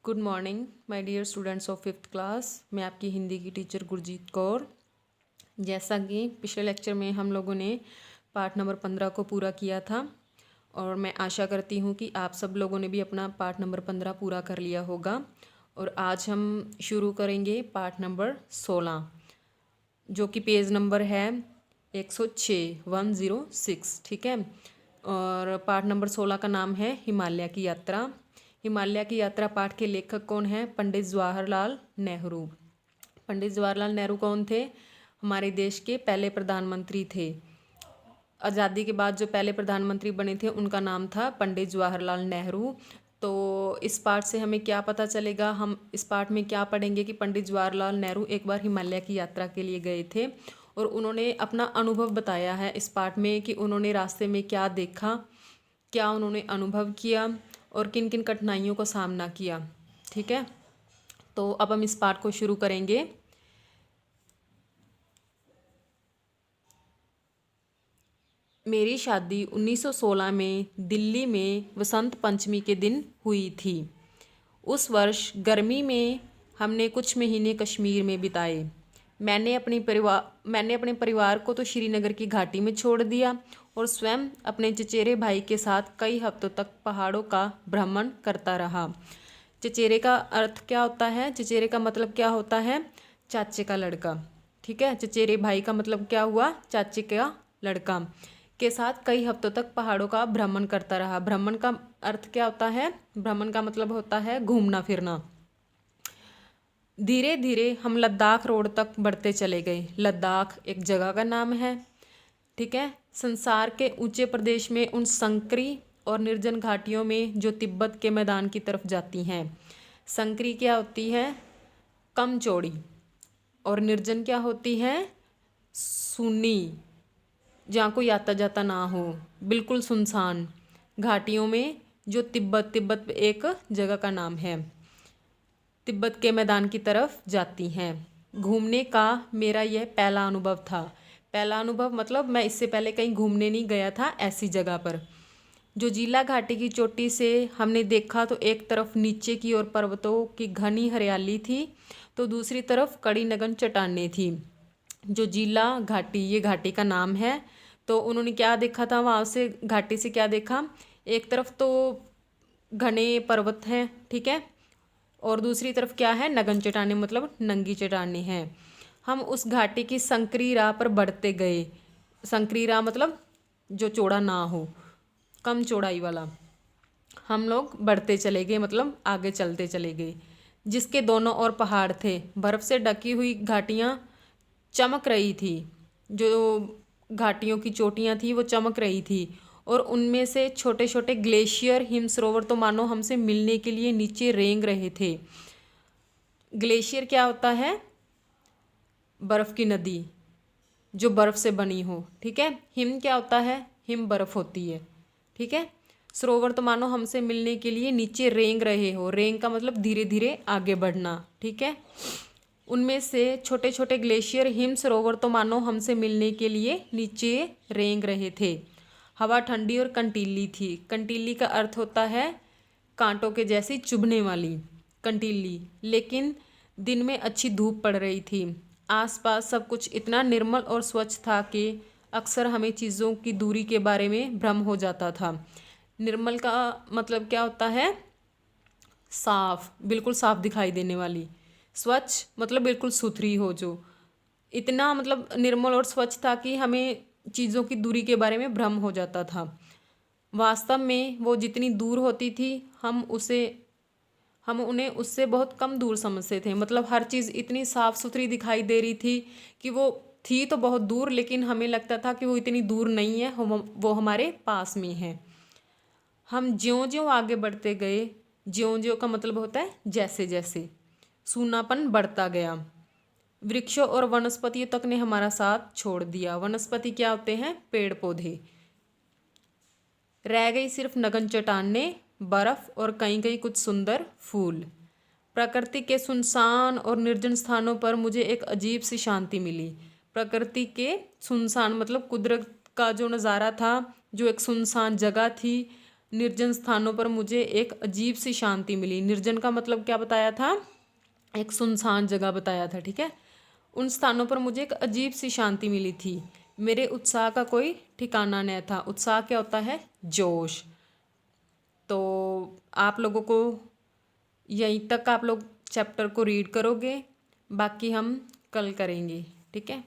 Good morning my dear students of fifth class. मैं आपकी हिंदी की टीचर गुरजीत कौर। जैसा कि पिछले लेक्चर में हम लोगों ने पार्ट नंबर 15 को पूरा किया था और मैं आशा करती हूँ कि आप सब लोगों ने भी अपना पार्ट नंबर 15 पूरा कर लिया होगा। और आज हम शुरू करेंगे पार्ट नंबर 16 जो कि पेज नंबर है 106 ठीक है। और पार्ट नंबर 16 का नाम है हिमालय की यात्रा। हिमालय की यात्रा पाठ के लेखक कौन हैं? पंडित जवाहरलाल नेहरू। पंडित जवाहरलाल नेहरू कौन थे? हमारे देश के पहले प्रधानमंत्री थे। आज़ादी के बाद जो पहले प्रधानमंत्री बने थे उनका नाम था पंडित जवाहरलाल नेहरू। तो इस पाठ से हमें क्या पता चलेगा? हम इस पाठ में क्या पढ़ेंगे कि पंडित जवाहरलाल नेहरू एक बार हिमालय की यात्रा के लिए गए थे और उन्होंने अपना अनुभव बताया है इस पाठ में कि उन्होंने रास्ते में क्या देखा, क्या उन्होंने अनुभव किया और किन किन कठिनाइयों का सामना किया। ठीक है, तो अब हम इस पाठ को शुरू करेंगे। मेरी शादी 1916 में दिल्ली में वसंत पंचमी के दिन हुई थी। उस वर्ष गर्मी में हमने कुछ महीने कश्मीर में बिताए। मैंने अपने परिवार को तो श्रीनगर की घाटी में छोड़ दिया और स्वयं अपने चचेरे भाई के साथ कई हफ्तों तक पहाड़ों का भ्रमण करता रहा। चचेरे का अर्थ क्या होता है? चचेरे का मतलब क्या होता है? चाचे का लड़का। ठीक है, चचेरे भाई का मतलब क्या हुआ? चाचे का लड़का के साथ कई हफ्तों तक पहाड़ों का भ्रमण करता रहा। भ्रमण का अर्थ क्या होता है? भ्रमण का मतलब होता है घूमना फिरना। धीरे धीरे हम लद्दाख रोड तक बढ़ते चले गए। लद्दाख एक जगह का नाम है। ठीक है, संसार के ऊंचे प्रदेश में उन संकरी और निर्जन घाटियों में जो तिब्बत के मैदान की तरफ जाती हैं। संकरी क्या होती है? कम चौड़ी। और निर्जन क्या होती है? सुनी, जहाँ कोई आता जाता ना हो, बिल्कुल सुनसान घाटियों में जो तिब्बत एक जगह का नाम है, तिब्बत के मैदान की तरफ जाती हैं। घूमने का मेरा यह पहला अनुभव था। पहला अनुभव मतलब मैं इससे पहले कहीं घूमने नहीं गया था ऐसी जगह पर। जो जीला घाटी की चोटी से हमने देखा तो एक तरफ नीचे की ओर पर्वतों की घनी हरियाली थी तो दूसरी तरफ कड़ी नगन चट्टानें थी। जो जीला घाटी, ये घाटी का नाम है। तो उन्होंने क्या देखा था वहाँ से? घाटी से क्या देखा? एक तरफ तो घने पर्वत हैं, ठीक है, और दूसरी तरफ क्या है? नगन चट्टानें, मतलब नंगी चट्टानें हैं। हम उस घाटी की संकरी राह पर बढ़ते गए। संकरी राह मतलब जो चौड़ा ना हो, कम चौड़ाई वाला। हम लोग बढ़ते चले गए, मतलब आगे चलते चले गए, जिसके दोनों ओर पहाड़ थे। बर्फ़ से ढकी हुई घाटियाँ चमक रही थी। जो घाटियों की चोटियाँ थी वो चमक रही थी और उनमें से छोटे छोटे ग्लेशियर, हिम सरोवर तो मानो हमसे मिलने के लिए नीचे रेंग रहे थे। ग्लेशियर क्या होता है? बर्फ़ की नदी जो बर्फ़ से बनी हो। ठीक है, हिम क्या होता है? हिम बर्फ़ होती है। ठीक है, सरोवर तो मानो हमसे मिलने के लिए नीचे रेंग रहे हो। रेंग का मतलब धीरे धीरे आगे बढ़ना। ठीक है, उनमें से छोटे छोटे ग्लेशियर, हिम सरोवर तो मानो हमसे मिलने के लिए नीचे रेंग रहे थे। हवा ठंडी और कंटीली थी। कंटीली का अर्थ होता है कांटों के जैसी चुभने वाली, कंटीली। लेकिन दिन में अच्छी धूप पड़ रही थी। आसपास सब कुछ इतना निर्मल और स्वच्छ था कि अक्सर हमें चीज़ों की दूरी के बारे में भ्रम हो जाता था। निर्मल का मतलब क्या होता है? साफ, बिल्कुल साफ दिखाई देने वाली। स्वच्छ मतलब बिल्कुल सुथरी हो, जो इतना मतलब निर्मल और स्वच्छ था कि हमें चीज़ों की दूरी के बारे में भ्रम हो जाता था। वास्तव में वो जितनी दूर होती थी हम उन्हें उससे बहुत कम दूर समझते थे। मतलब हर चीज़ इतनी साफ़ सुथरी दिखाई दे रही थी कि वो थी तो बहुत दूर, लेकिन हमें लगता था कि वो इतनी दूर नहीं है, वो हमारे पास में है। हम ज्यों ज्यों आगे बढ़ते गए, ज्यों ज्यों का मतलब होता है जैसे जैसे, सूनापन बढ़ता गया। वृक्षों और वनस्पतियों तक ने हमारा साथ छोड़ दिया। वनस्पति क्या होते हैं? पेड़ पौधे। रह गई सिर्फ नगन चट्टानें, बर्फ और कहीं कहीं कुछ सुंदर फूल। प्रकृति के सुनसान और निर्जन स्थानों पर मुझे एक अजीब सी शांति मिली। प्रकृति के सुनसान मतलब कुदरत का जो नज़ारा था, जो एक सुनसान जगह थी, निर्जन स्थानों पर मुझे एक अजीब सी शांति मिली। निर्जन का मतलब क्या बताया था? एक सुनसान जगह बताया था, ठीक है। उन स्थानों पर मुझे एक अजीब सी शांति मिली थी। मेरे उत्साह का कोई ठिकाना नहीं था। उत्साह क्या होता है? जोश। तो आप लोगों को यहीं तक आप लोग चैप्टर को रीड करोगे, बाकी हम कल करेंगे, ठीक है।